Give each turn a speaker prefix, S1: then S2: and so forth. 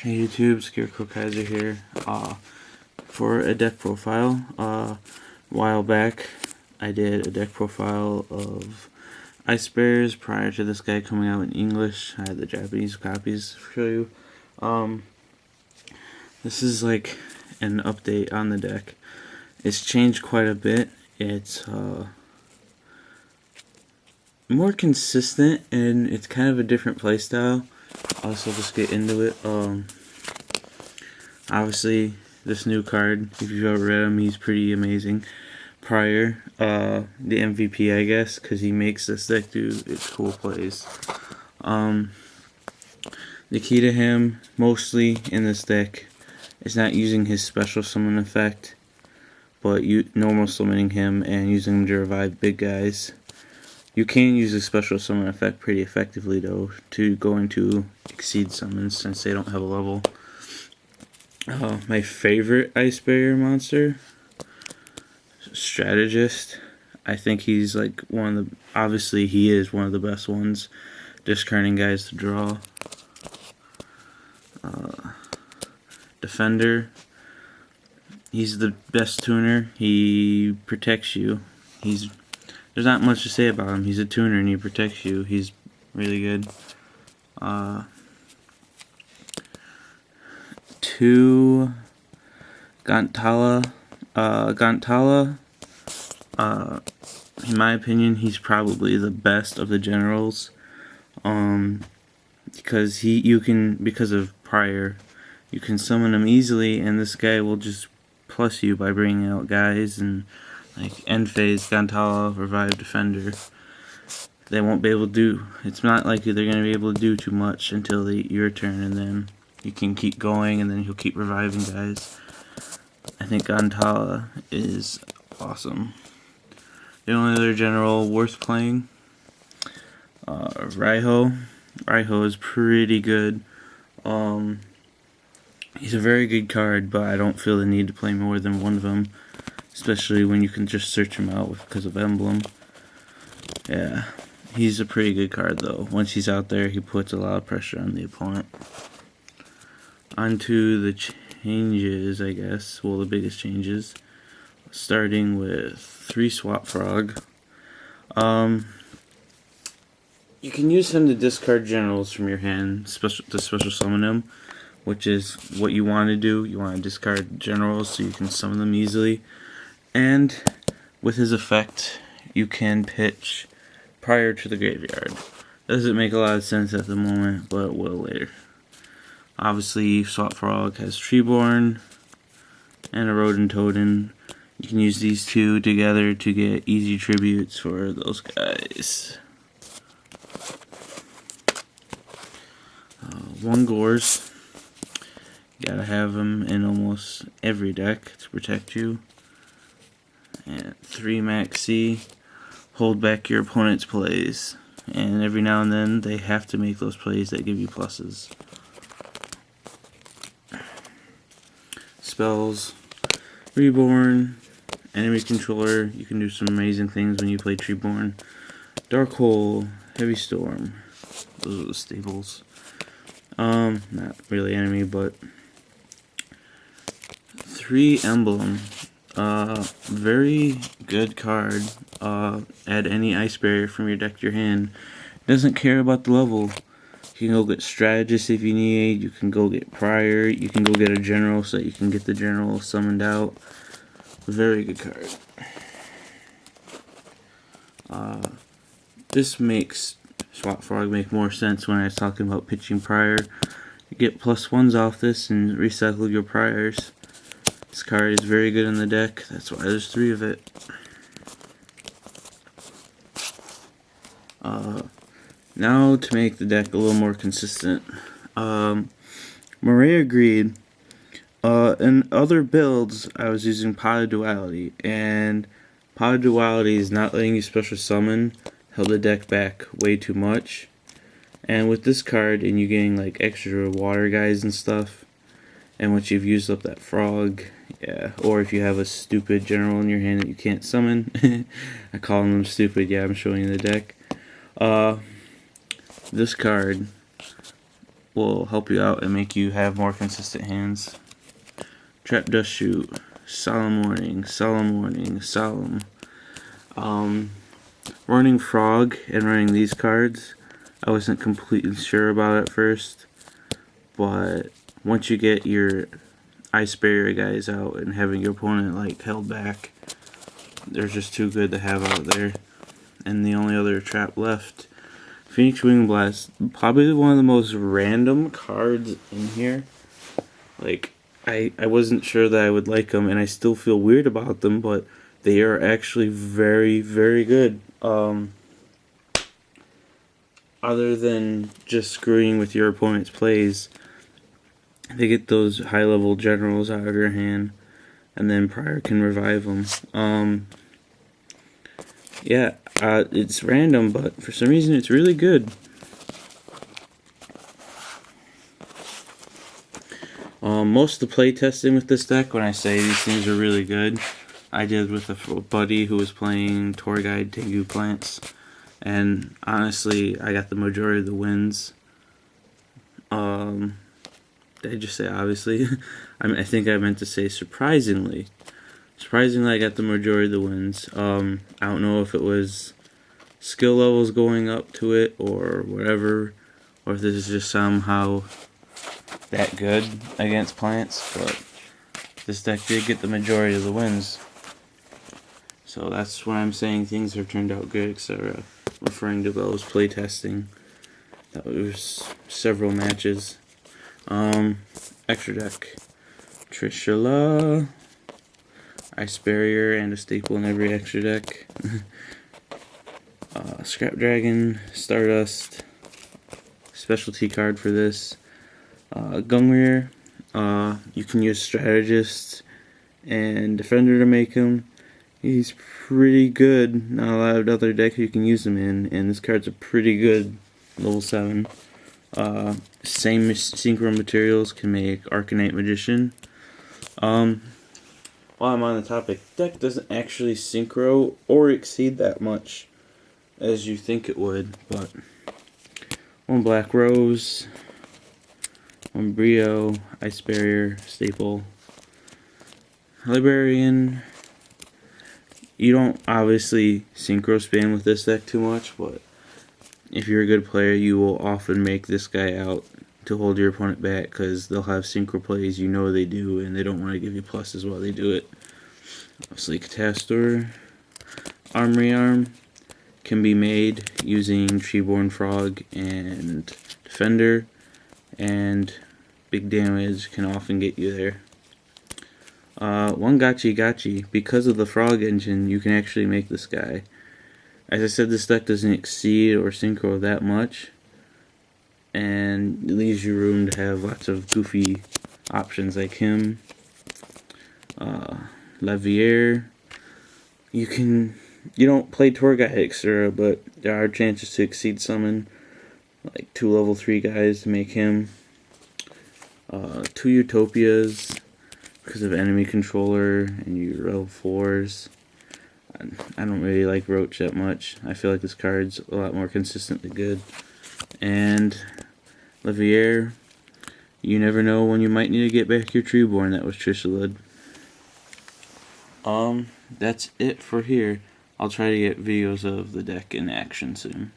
S1: Hey YouTube, Scarecrow Kaiser here. For a deck profile, a while back I did a deck profile of Ice Bears prior to this guy coming out in English. I had the Japanese copies to show you. This is like an update on the deck. It's changed quite a bit. It's more consistent and it's kind of a different playstyle. So let's get into it. Obviously, this new card, if you've ever read him, he's pretty amazing. Prior, the MVP, I guess, because he makes this deck do its cool plays. The key to him, mostly in this deck, is not using his special summon effect, but normal summoning him and using him to revive big guys. You can use a special summon effect pretty effectively, though, to go into Exceed summons since they don't have a level. My favorite Ice Barrier monster, Strategist. I think he's like one of the, obviously he is one of the best ones, discarding guys to draw. Defender. He's the best tuner. He protects you. There's not much to say about him. He's a tuner and he protects you. He's really good. 2 Gantala. Gantala, in my opinion, he's probably the best of the generals. Because because of prior, you can summon him easily, and this guy will just plus you by bringing out guys and like end phase, Gantala, revive defender. They won't be able to do. It's not like they're going to be able to do too much until your turn, and then you can keep going, and then he'll keep reviving guys. I think Gantala is awesome. The only other general worth playing, Raiho. Raiho is pretty good. He's a very good card, but I don't feel the need to play more than one of them, especially when you can just search him out because of Emblem. Yeah, he's a pretty good card though. Once he's out there, he puts a lot of pressure on the opponent. Onto the changes, I guess. Well, the biggest changes. Starting with 3 Swap Frog. You can use him to discard generals from your hand, to special summon him, which is what you want to do. You want to discard generals so you can summon them easily. And with his effect, you can pitch prior to the graveyard. Doesn't make a lot of sense at the moment, but it will later. Obviously, Swap Frog has Treeborn and a Rodent Totem. You can use these two together to get easy tributes for those guys. 1 Gorz. You gotta have him in almost every deck to protect you. And 3 Maxi. Hold back your opponent's plays. And every now and then, they have to make those plays that give you pluses. Spells. Reborn. Enemy Controller. You can do some amazing things when you play Treeborn. Dark Hole. Heavy Storm. Those are the staples. Not really enemy, but 3 Emblem. Very good card. Add any Ice Barrier from your deck to your hand. Doesn't care about the level. You can go get Strategist if you need. You can go get Prior. You can go get a General so that you can get the General summoned out. Very good card. This makes Swap Frog make more sense when I was talking about pitching Prior. You get +1s off this and recycle your Priors. This card is very good in the deck. That's why there's 3 of it. Now to make the deck a little more consistent. Maria Greed. In other builds, I was using Pot of Duality, and Pot of Duality is not letting you special summon, held the deck back way too much. And with this card, and you getting like extra water guys and stuff, and once you've used up that frog, yeah, or if you have a stupid general in your hand that you can't summon, I call them stupid, yeah, I'm showing you the deck. This card will help you out and make you have more consistent hands. Trap Dust Shoot, Solemn Warning, Solemn Warning, Solemn. Running Frog and running these cards, I wasn't completely sure about at first, but once you get your Ice Barrier guys out and having your opponent like held back, they're just too good to have out there. And the only other trap left, Phoenix Wing Blast, probably one of the most random cards in here. Like, I wasn't sure that I would like them, and I still feel weird about them, but they are actually very, very good. Other than just screwing with your opponent's plays, they get those high-level generals out of your hand, and then Prior can revive them. Yeah, it's random, but for some reason it's really good. Most of the play testing with this deck, when I say these things are really good, I did with a buddy who was playing Tour Guide Tengu Plants, and honestly, I got the majority of the wins. Did I just say obviously? I think I meant to say surprisingly. Surprisingly, I got the majority of the wins. I don't know if it was skill levels going up to it or whatever, or if this is just somehow that good against plants, but this deck did get the majority of the wins. So that's when I'm saying things have turned out good, etc. Referring to those playtesting. That was several matches. Extra deck. Trishula, Ice Barrier, and a staple in every extra deck. Scrap Dragon, Stardust, specialty card for this. Gungnir, you can use Strategist and Defender to make him. He's pretty good. Not a lot of other decks you can use him in, and this card's a pretty good level 7. Same synchro materials can make Arcanite Magician. While I'm on the topic, deck doesn't actually synchro or exceed that much as you think it would, but one Black Rose, one Brio, Ice Barrier, Staple, Librarian. You don't obviously synchro spam with this deck too much, but if you're a good player, you will often make this guy out to hold your opponent back, because they'll have synchro plays, you know they do, and they don't want to give you pluses while they do it. Obviously, Catastor. Armory Arm can be made using Treeborn Frog and Defender, and big damage can often get you there. One Gachi. Because of the Frog engine, you can actually make this guy. As I said, this deck doesn't exceed or synchro that much, and it leaves you room to have lots of goofy options like him. Levier. You don't play Tour Guide, etc., but there are chances to exceed summon, like 2 level 3 guys to make him. 2 Utopias because of enemy controller and your level 4s. I don't really like Roach that much. I feel like this card's a lot more consistently good. And Levier, you never know when you might need to get back your Treeborn that was Trishulid. That's it for here. I'll try to get videos of the deck in action soon.